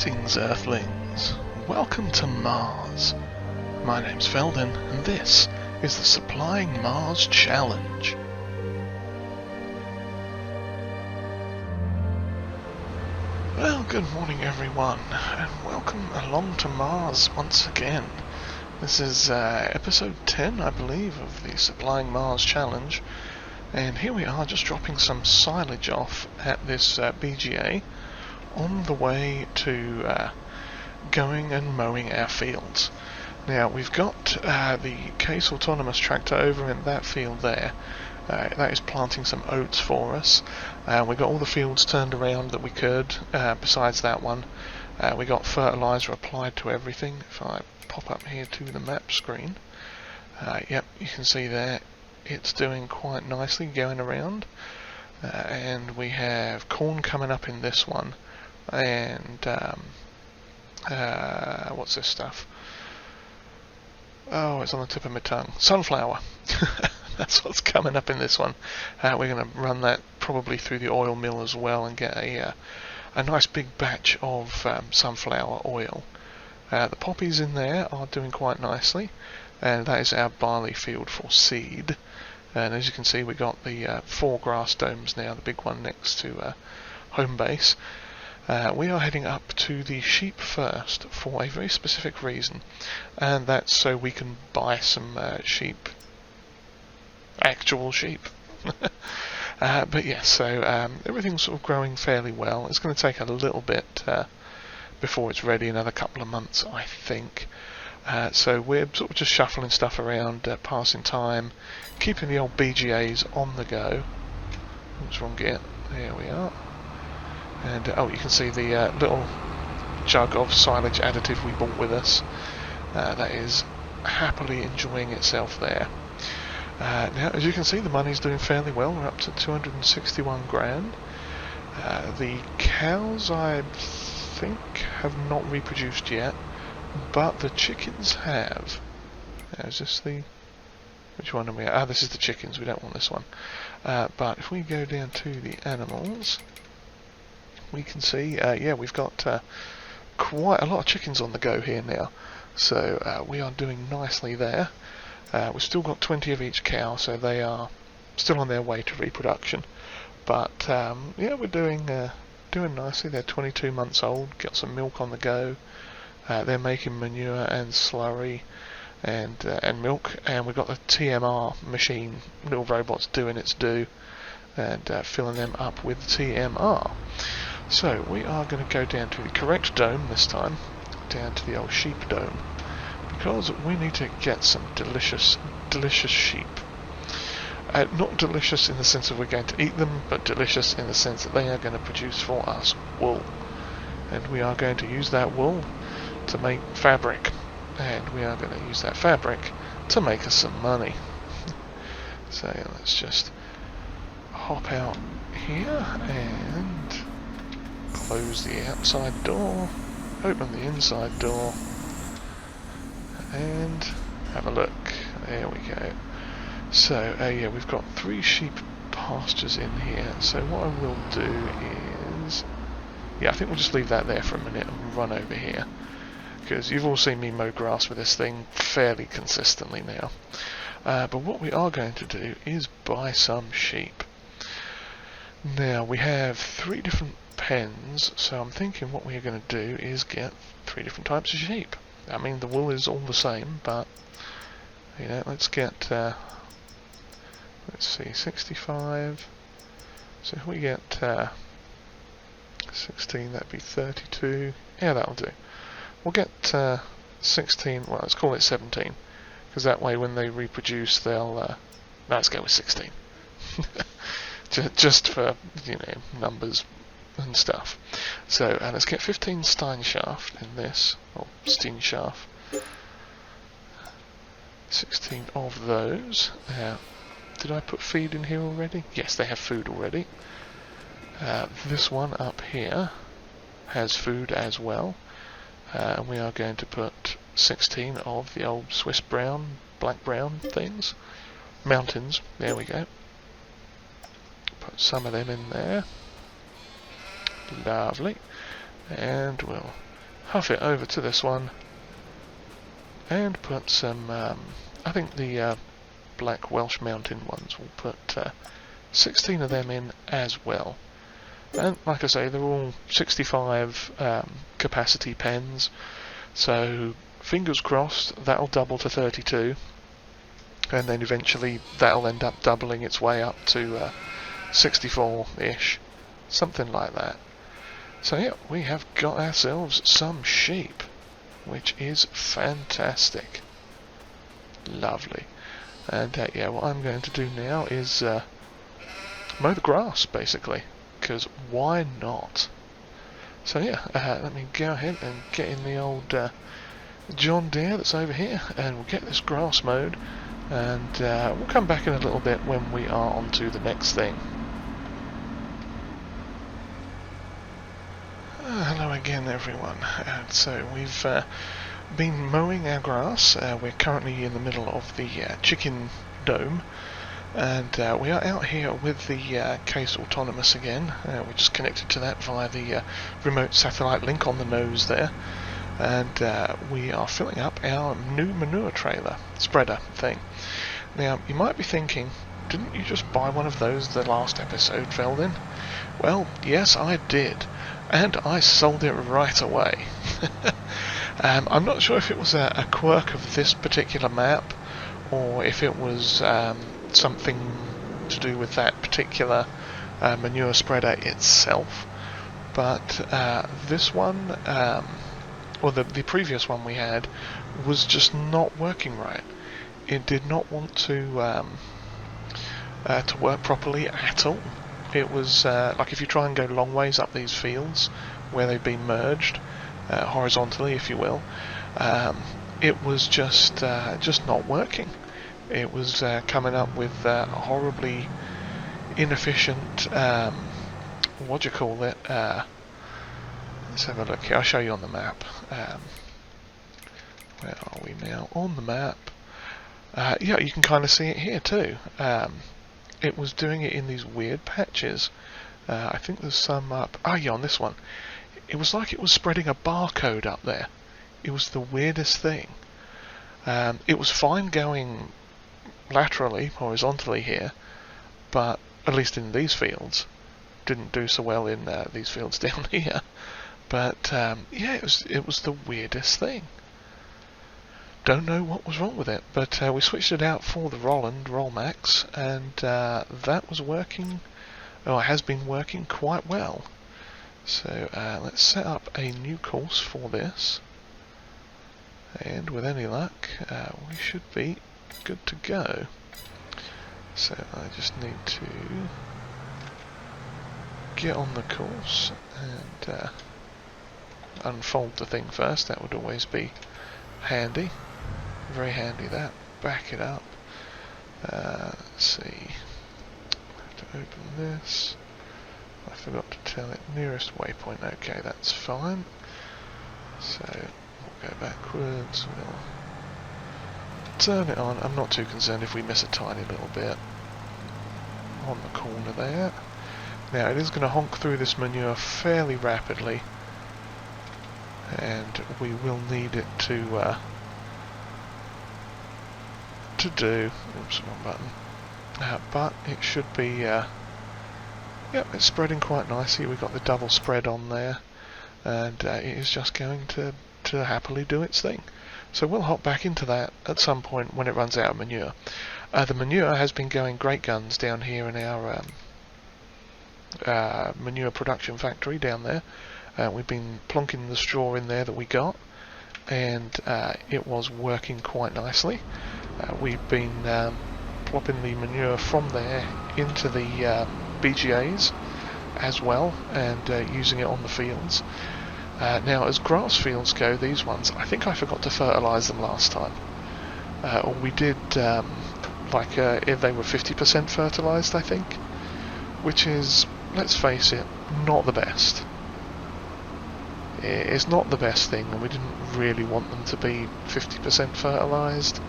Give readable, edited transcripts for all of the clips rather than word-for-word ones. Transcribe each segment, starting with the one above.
Greetings, Earthlings. Welcome to Mars. My name's Felden, and this is the Supplying Mars Challenge. Well, good morning everyone, and welcome along to Mars once again. This is episode 10, I believe, of the Supplying Mars Challenge, and here we are just dropping some silage off at this BGA on the way to going and mowing our fields. Now, we've got the Case Autonomous tractor over in that field there. That is planting some oats for us. We got all the fields turned around that we could, besides that one. We got fertilizer applied to everything. If I pop up here to the map screen, yep, you can see there it's doing quite nicely going around. And we have corn coming up in this one. And what's this stuff? Oh, it's on the tip of my tongue. Sunflower. That's what's coming up in this one. We're going to run that probably through the oil mill as well and get a nice big batch of sunflower oil. The poppies in there are doing quite nicely, and that is our barley field for seed. And as you can see, we got the 4 grass domes now, the big one next to home base. We are heading up to the sheep first for a very specific reason, and that's so we can buy some sheep, actual sheep. But yes, so everything's sort of growing fairly well. It's going to take a little bit before it's ready, another couple of months, I think. So we're sort of just shuffling stuff around, passing time, keeping the old BGAs on the go. What's wrong here? There we are. And oh, you can see the little jug of silage additive we brought with us. That is happily enjoying itself there. Now, as you can see, the money's doing fairly well. We're up to 261 grand. The cows, I think, have not reproduced yet, but the chickens have. Now, is this the... which one are we at? Ah, this is the chickens. We don't want this one. But if we go down to the animals, we can see, yeah, we've got quite a lot of chickens on the go here now. So we are doing nicely there. We've still got 20 of each cow, so they are still on their way to reproduction. But yeah, we're doing nicely. They're 22 months old, got some milk on the go. They're making manure and slurry and milk, and we've got the TMR machine, little robots doing its due, and filling them up with TMR. So we are going to go down to the correct dome this time, down to the old sheep dome, because we need to get some delicious sheep. Not delicious in the sense of we're going to eat them, but delicious in the sense that they are going to produce for us wool. And we are going to use that wool to make fabric, and we are going to use that fabric to make us some money. So let's just hop out here and close the outside door, open the inside door, and have a look. There we go. So yeah, we've got 3 sheep pastures in here. So what I will do is, yeah, I think we'll just leave that there for a minute and run over here, because you've all seen me mow grass with this thing fairly consistently now. But what we are going to do is buy some sheep. Now, we have 3 different pens, so I'm thinking what we're going to do is get 3 different types of sheep. I mean, the wool is all the same, but, you know, let's get, let's see, 65. So if we get 16, that'd be 32. Yeah, that'll do. We'll get 16, well, let's call it 17, because that way when they reproduce, they'll, no, let's go with 16. Just for, you know, numbers and stuff. So let's get 15 Steinschaft in this, or Steinschaft. 16 of those. Did I put feed in here already? Yes, they have food already. This one up here has food as well. And we are going to put 16 of the old Swiss brown, black brown things. Mountains, there we go. Put some of them in there. Lovely. And we'll huff it over to this one and put some, I think the black Welsh Mountain ones, will put 16 of them in as well. And like I say, they're all 65 capacity pens, so fingers crossed that'll double to 32, and then eventually that'll end up doubling its way up to 64-ish, something like that. So yeah, we have got ourselves some sheep, which is fantastic. Lovely. And yeah, what I'm going to do now is mow the grass, basically, because why not? So yeah, let me go ahead and get in the old John Deere that's over here, and we'll get this grass mowed, and we'll come back in a little bit when we are on to the next thing. Hello again, everyone. So we've been mowing our grass. We're currently in the middle of the chicken dome, and we are out here with the Case Autonomous again. We're just connected to that via the remote satellite link on the nose there, and we are filling up our new manure trailer spreader thing. Now you might be thinking, didn't you just buy one of those the last episode, Feldin? Well, yes I did, and I sold it right away. I'm not sure if it was a quirk of this particular map, or if it was something to do with that particular manure spreader itself, but this one, or the previous one we had, was just not working right. It did not want to work properly at all. It was like if you try and go long ways up these fields where they've been merged horizontally, if you will, it was just not working. It was coming up with horribly inefficient, what do you call it? Let's have a look here. I'll show you on the map. Where are we now? On the map. Yeah, you can kind of see it here too. It was doing it in these weird patches. I think there's some up... Oh yeah, on this one. It was like it was spreading a barcode up there. It was the weirdest thing. It was fine going laterally, horizontally here, but at least in these fields. Didn't do so well in these fields down here. But yeah, it was the weirdest thing. Don't know what was wrong with it, but we switched it out for the Roland Rollmax, and that was working, or has been working quite well. So let's set up a new course for this, and with any luck we should be good to go. So I just need to get on the course and unfold the thing first. That would always be handy. Very handy that. Back it up. Let's see. I have to open this. I forgot to tell it nearest waypoint. Okay, that's fine. So we'll go backwards. We'll turn it on. I'm not too concerned if we miss a tiny little bit on the corner there. Now it is going to honk through this manure fairly rapidly, and we will need it to do, oops, wrong button, but it should be, yep, it's spreading quite nicely. We've got the double spread on there, and it is just going to happily do its thing. So we'll hop back into that at some point when it runs out of manure. The manure has been going great guns down here in our manure production factory down there. We've been plonking the straw in there that we got, and it was working quite nicely. We've been plopping the manure from there into the BGAs as well, and using it on the fields. Now, as grass fields go, these ones, I think I forgot to fertilize them last time. Or we did, if they were 50% fertilized, I think, which is, let's face it, not the best. It's not the best thing, and we didn't really want them to be 50% fertilized,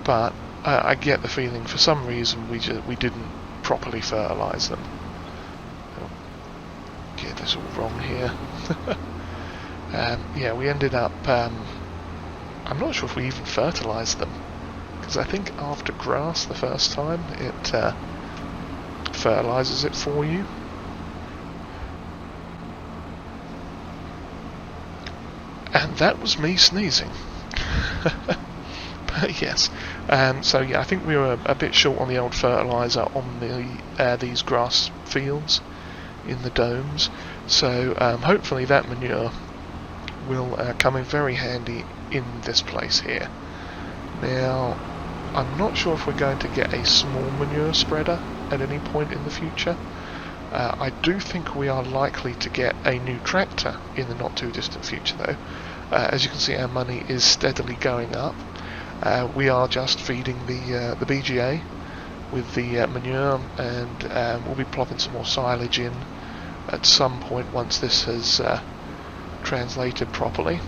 but I get the feeling for some reason we didn't properly fertilize them. Get this all wrong here. yeah, we ended up, I'm not sure if we even fertilised them, because I think after grass the first time it fertilises it for you. And that was me sneezing. But yes, so yeah, I think we were a bit short on the old fertiliser on the these grass fields in the domes. So hopefully that manure will come in very handy in this place here. Now, I'm not sure if we're going to get a small manure spreader at any point in the future. I do think we are likely to get a new tractor in the not too distant future though. As you can see, our money is steadily going up. We are just feeding the BGA with the manure, and we'll be plopping some more silage in at some point once this has translated properly.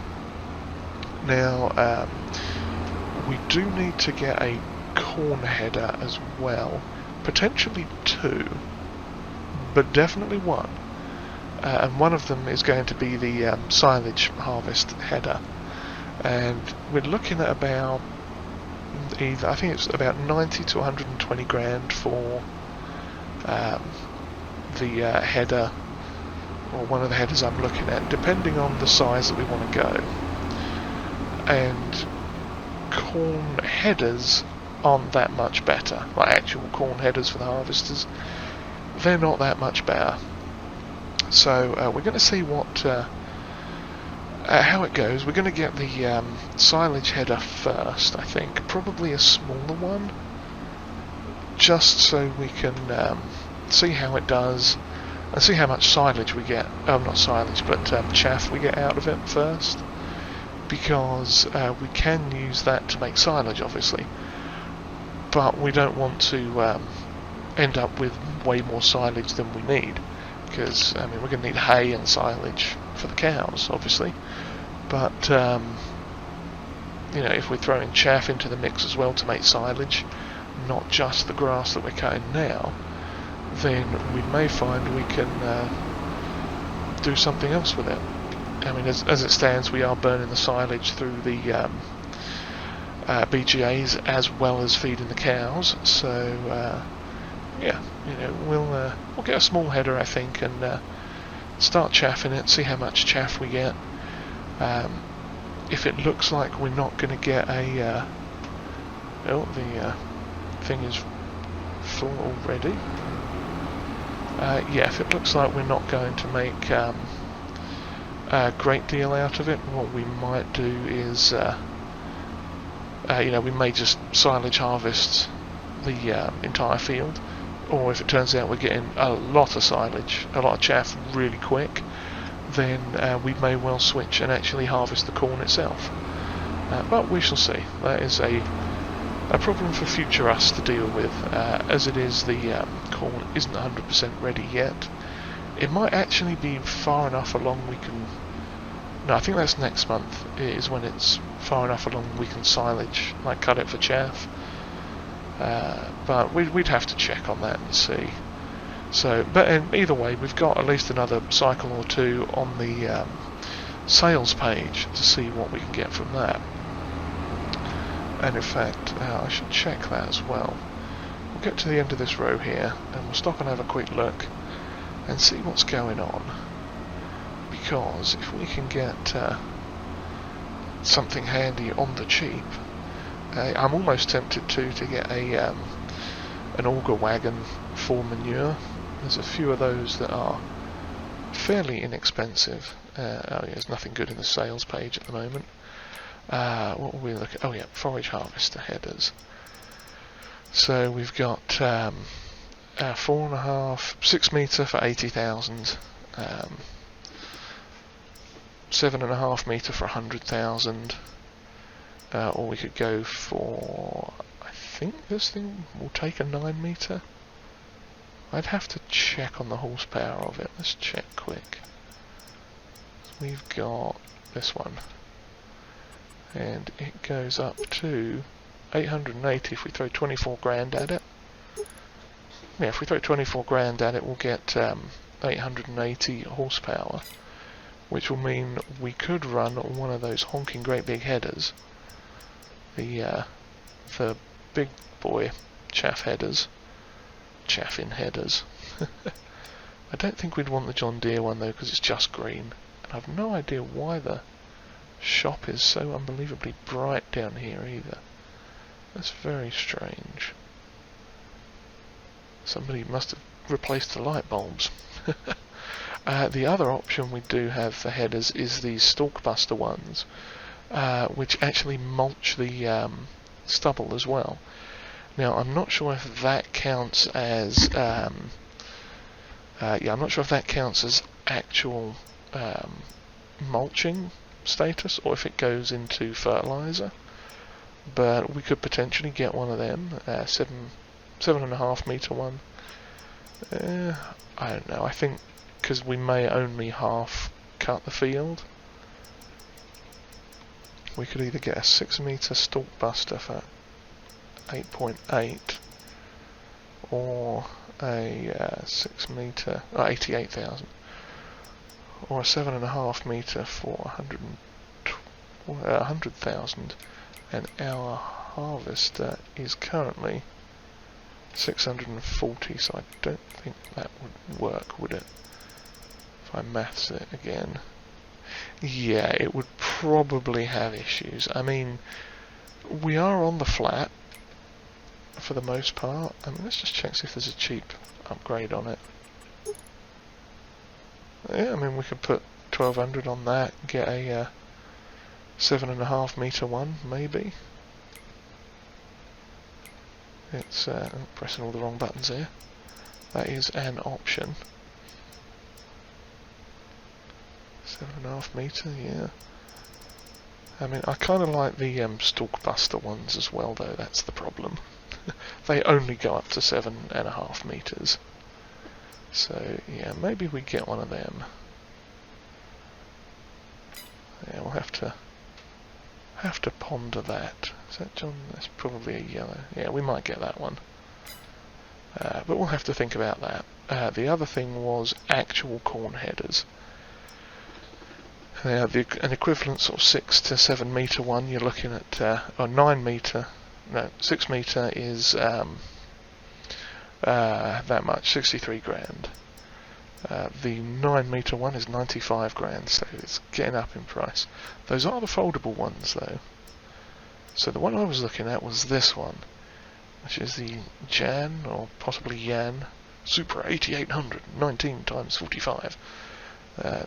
Now, we do need to get a corn header as well, potentially two, but definitely one. And one of them is going to be the silage harvest header, and we're looking at about either, I think it's about 90 to 120 grand for the header, or one of the headers I'm looking at, depending on the size that we want to go. And corn headers aren't that much better, like actual corn headers for the harvesters, they're not that much better. So we're going to see what how it goes. We're going to get the silage header first, I think, probably a smaller one, just so we can see how it does and see how much silage we get. Not silage, but chaff we get out of it first, because we can use that to make silage, obviously, but we don't want to end up with way more silage than we need. Because, I mean, we're going to need hay and silage for the cows, obviously. But, you know, if we're throwing chaff into the mix as well to make silage, not just the grass that we're cutting now, then we may find we can do something else with it. I mean, as it stands, we are burning the silage through the BGAs as well as feeding the cows, so yeah, you know, we'll get a small header, I think, and start chaffing it, see how much chaff we get. If it looks like we're not going to get a oh, the thing is full already. Yeah, if it looks like we're not going to make a great deal out of it, what we might do is you know, we may just silage harvest the entire field. Or if it turns out we're getting a lot of silage, a lot of chaff really quick, then we may well switch and actually harvest the corn itself. But we shall see. That is a problem for future us to deal with. As it is, the corn isn't 100% ready yet. It might actually be far enough along we can... No, I think that's next month, is when it's far enough along we can silage, like cut it for chaff. But we'd have to check on that and see. So, but either way, we've got at least another cycle or two on the sales page to see what we can get from that. And in fact, I should check that as well. We'll get to the end of this row here, and we'll stop and have a quick look and see what's going on. Because if we can get something handy on the cheap, I'm almost tempted to get a an auger wagon for manure. There's a few of those that are fairly inexpensive. Oh yeah, there's nothing good in the sales page at the moment. What will we look at? Oh yeah, forage harvester headers. So we've got 4.5, 6 metre for 80,000, 7.5 metre for 100,000. Or we could go for, I think this thing will take a 9 metre. I'd have to check on the horsepower of it. Let's check quick. We've got this one, and it goes up to 880 if we throw 24 grand at it. Yeah, if we throw 24 grand at it, we'll get 880 horsepower, which will mean we could run one of those honking great big headers, the big boy chaffing headers. I don't think we'd want the John Deere one though, because it's just green, and I've no idea why the shop is so unbelievably bright down here either. That's very strange. Somebody must have replaced the light bulbs. The other option we do have for headers is these stalkbuster ones, which actually mulch the stubble as well. Now I'm not sure if that counts as I'm not sure if that counts as actual mulching status or if it goes into fertilizer, but we could potentially get one of them, 7.5 meter one. I don't know, I think because we may only half cut the field, we could either get a 6 meter stalk buster for 8.8 or a 6 meter 88,000, or a 7.5 meter for 100,000, and our harvester is currently 640, so I don't think that would work, would it? If I maths it again, yeah, it would probably have issues. I mean, we are on the flat for the most part. I mean, let's just check see if there's a cheap upgrade on it. Yeah, I mean, we could put 1200 on that, get a 7.5 meter one, maybe. It's pressing all the wrong buttons here. That is an option. 7.5 meter, yeah. I mean, I kind of like the stalkbuster ones as well, though. That's the problem. They only go up to 7.5 meters. So yeah, maybe we get one of them. Yeah, we'll have to ponder that. Is that John? That's probably a yellow. Yeah, we might get that one. But we'll have to think about that. The other thing was actual corn headers. Now, an equivalent sort of 6 to 7 meter one, you're looking at, or 9 meter. No, 6 meter is that much, 63 grand. The 9 meter one is 95 grand, so it's getting up in price. Those are the foldable ones though. So the one I was looking at was this one, which is the Jan, or possibly Yan, Super 8800, 19 times 45.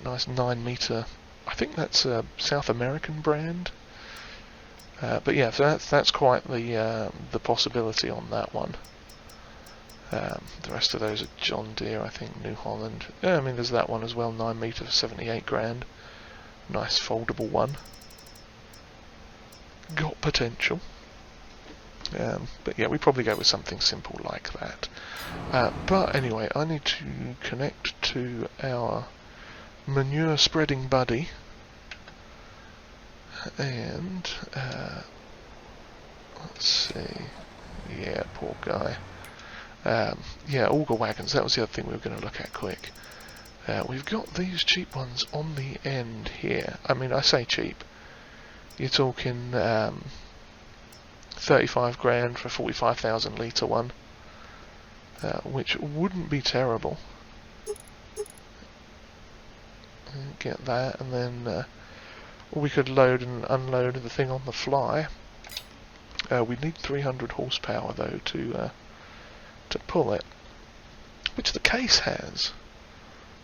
Nice 9 meter, I think that's a South American brand. But yeah, so that's quite the possibility on that one. The rest of those are John Deere, I think, New Holland. Yeah, I mean, there's that one as well, 9 meter for 78 grand. Nice foldable one. Got potential. But yeah, we probably go with something simple like that. But anyway, I need to connect to our manure spreading buddy. And let's see. Yeah, poor guy. Yeah, auger wagons, that was the other thing we were going to look at quick. We've got these cheap ones on the end here. I mean, I say cheap. You're talking 35 grand for a 45,000 litre one, which wouldn't be terrible. Get that, and then we could load and unload the thing on the fly. We need 300 horsepower though to pull it, which the case has.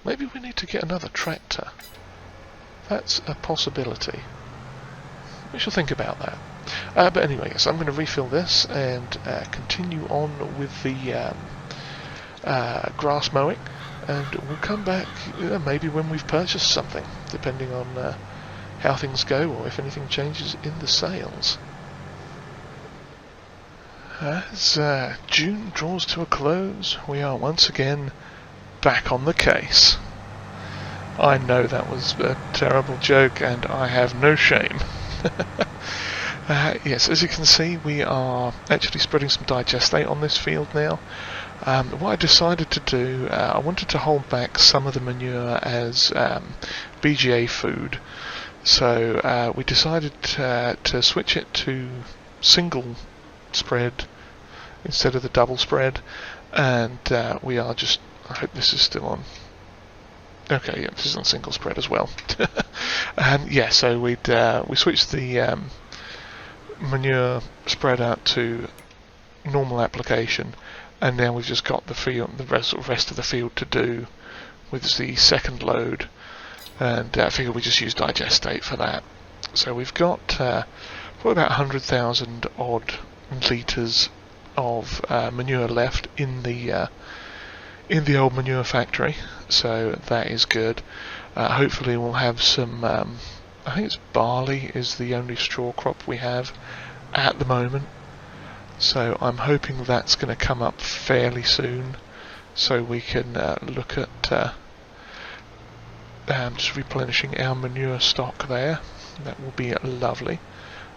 Maybe we need to get another tractor. That's a possibility. We shall think about that. But anyway, yes, I'm going to refill this and continue on with the grass mowing, and we'll come back maybe when we've purchased something, depending on how things go or if anything changes in the sales. As June draws to a close, we are once again back on the case. I know that was a terrible joke, and I have no shame. Yes, as you can see, we are actually spreading some digestate on this field now. What I decided to do, I wanted to hold back some of the manure as BGA food, so we decided to switch it to single spread instead of the double spread, and we are just, I hope this is still on. Okay, yeah, this is on single spread as well. Yeah, so we switched the manure spread out to normal application, and now we've just got the rest of the field to do with the second load, and I figure we just use digestate for that. So we've got probably about 100,000 odd litres of manure left in the old manure factory, so that is good. Hopefully we'll have some, I think it's barley is the only straw crop we have at the moment, so I'm hoping that's going to come up fairly soon, so we can look at just replenishing our manure stock there. That will be lovely.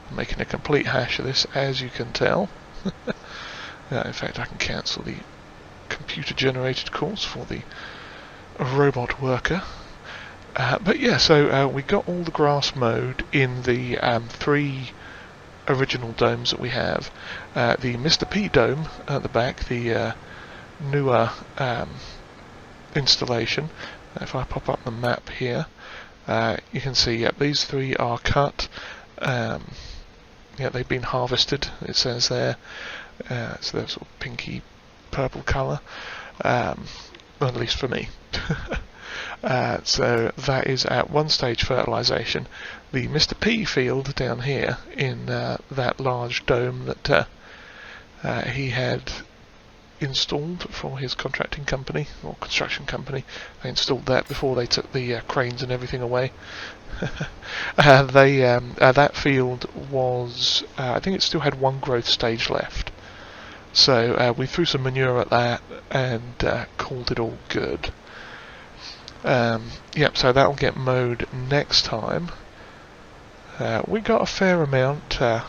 I'm making a complete hash of this, as you can tell. In fact, I can cancel the computer-generated course for the robot worker. But yeah, so we got all the grass mowed in the 3 original domes that we have. The Mr. P dome at the back, the newer installation. If I pop up the map here, you can see these 3 are cut. Yeah, they've been harvested, it says there. So they're sort of pinky purple colour, at least for me. So that is at 1 stage fertilisation. The Mr. P field down here in that large dome that he had installed for his contracting company or construction company. They installed that before they took the cranes and everything away. That field was, I think it still had 1 growth stage left. So we threw some manure at that and called it all good. Yep, so that'll get mowed next time. We got a fair amount of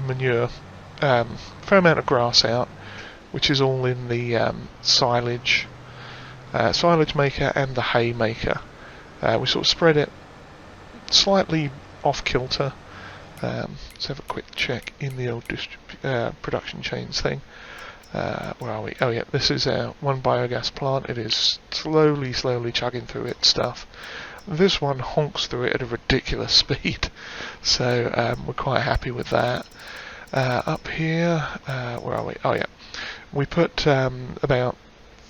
manure, fair amount of grass out, which is all in the silage maker and the hay maker. We sort of spread it slightly off kilter. Let's have a quick check in the old production chains thing. Where are we? Oh yeah, this is one biogas plant. It is slowly chugging through its stuff. This one honks through it at a ridiculous speed, so we're quite happy with that. Up here, where are we? Oh yeah, we put about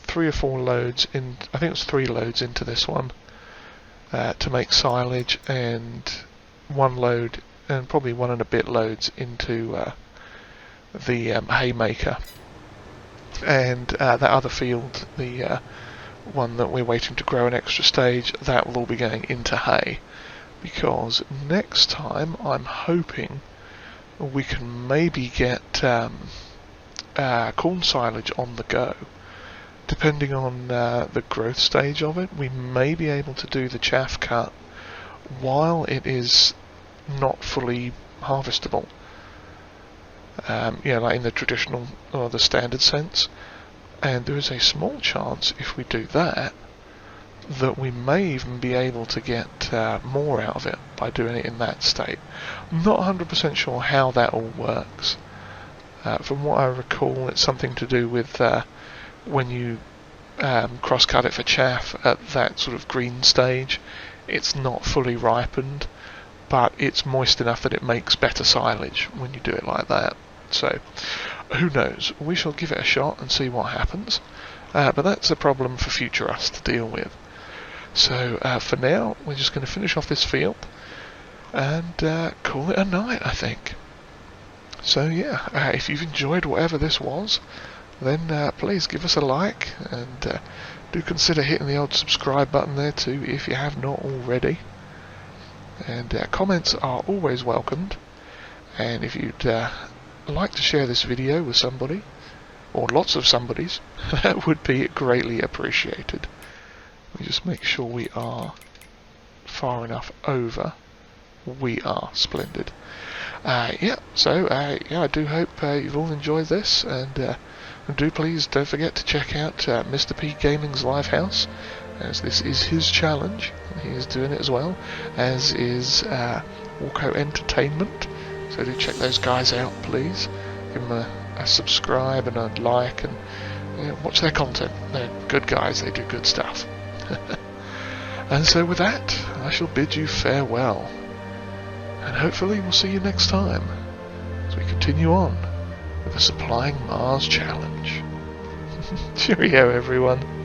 3 or 4 loads in. I think it was 3 loads into this one to make silage, and 1 load, and probably 1 and a bit loads into the hay maker. And that other field, the one that we're waiting to grow an extra stage, that will all be going into hay, because next time I'm hoping we can maybe get corn silage on the go. Depending on the growth stage of it, we may be able to do the chaff cut while it is not fully harvestable. Like in the traditional or the standard sense, and there is a small chance if we do that we may even be able to get more out of it by doing it in that state. I'm not 100% sure how that all works. From what I recall, it's something to do with when you cross-cut it for chaff at that sort of green stage, it's not fully ripened, but it's moist enough that it makes better silage when you do it like that. So, who knows? We shall give it a shot and see what happens. But that's a problem for future us to deal with. So, for now, we're just going to finish off this field and call it a night, I think. So yeah, if you've enjoyed whatever this was, then please give us a like, and do consider hitting the old subscribe button there too if you have not already. And comments are always welcomed, and if you'd like to share this video with somebody, or lots of somebodies, that would be greatly appreciated. We just make sure we are far enough over. We are splendid. I do hope you've all enjoyed this, and And don't forget to check out Mr. P Gaming's Live House, as this is his challenge. He is doing it as well, as is Walko Entertainment. So do check those guys out, please. Give them a subscribe and a like, and watch their content. They're good guys, they do good stuff. And so with that, I shall bid you farewell. And hopefully we'll see you next time, as we continue on with the Supplying Mars Challenge. Cheerio, everyone.